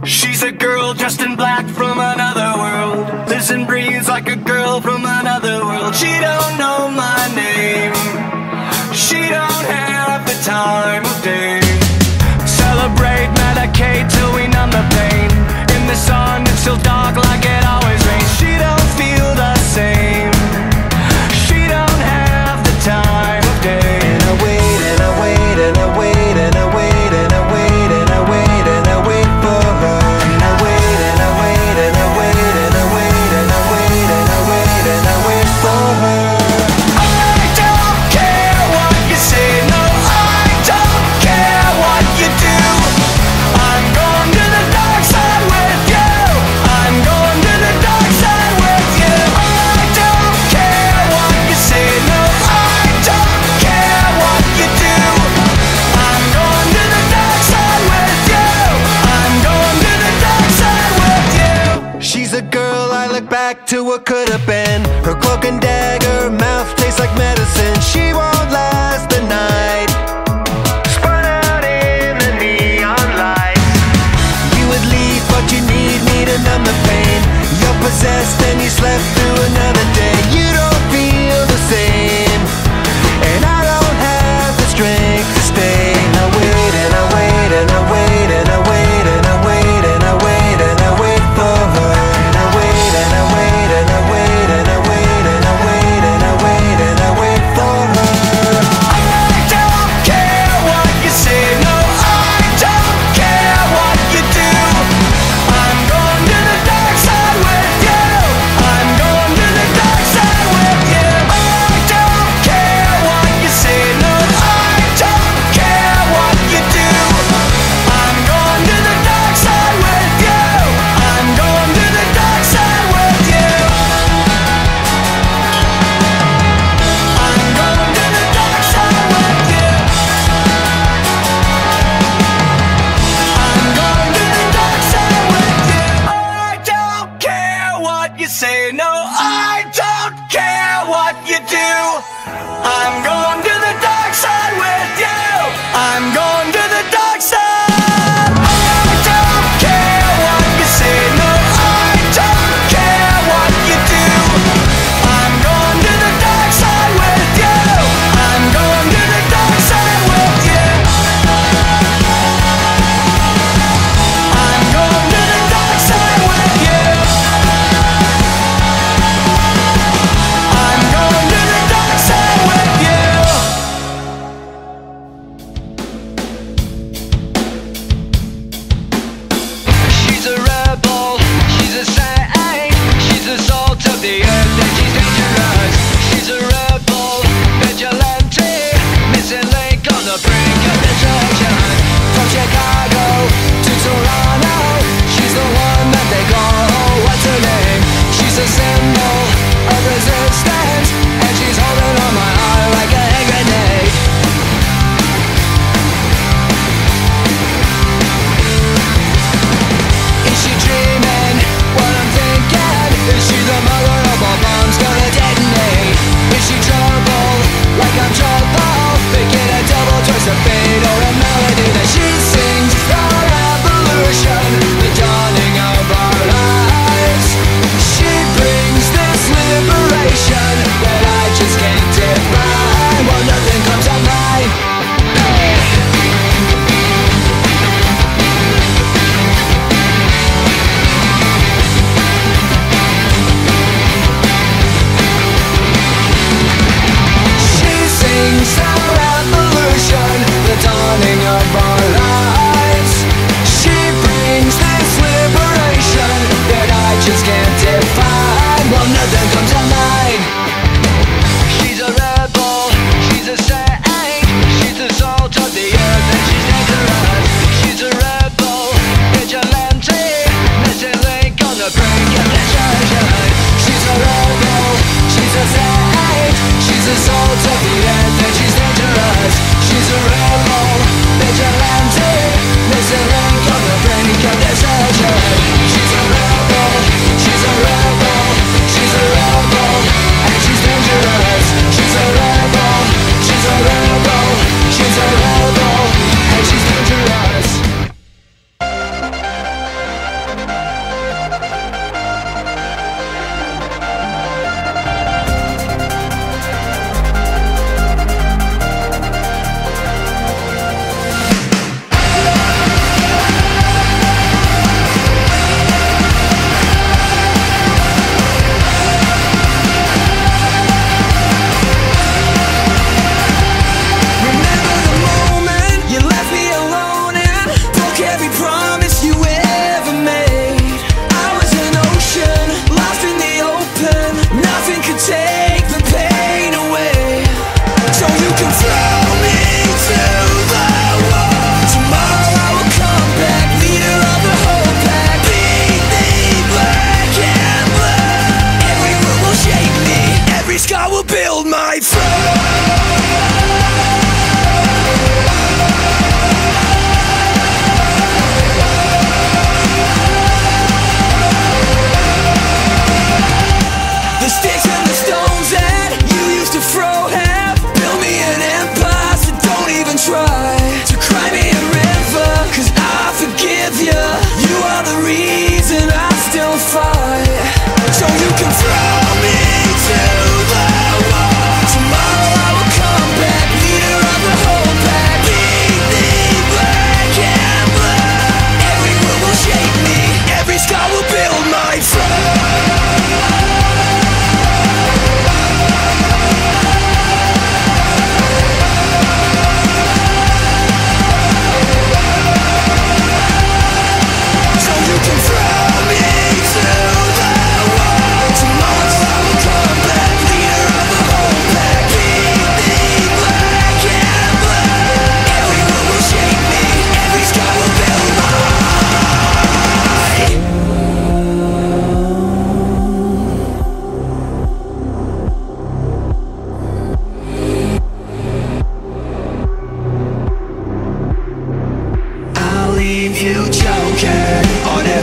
She's a girl dressed in black from another world, lives and breathes like a girl from another world. She don't know my name, she don't have the time of day. Celebrate, medicate till we numb the pain. In the sun it's still dark like it always rains. She don't feel the same, she don't have the time of day. And I wait and I wait and I wait and I wait and I wait and I wait and I wait for her. And I wait and I wait and I wait and I wait and I wait and I wait and I wait for her. I don't care what you say, no, I don't care what you do. I'm going to the dark side with you. I'm going to the dark side with you. I don't care what you say, no, I don't care what you do. I'm going to the dark side with you. I'm going to the dark side with you. She's a girl, I look back to what could have been. Her cloak and dagger, mouth tastes like medicine. She won't last the night, spun out in the neon lights. You would leave, but you need me to numb the pain. You're possessed and you slept through another day. You don't feel the same, and I don't have the strength to stay. And I wait and I wait and I wait and I wait and I wait and I wait and I wait for her. And I wait and I wait and I wait and I wait and I leave you choking on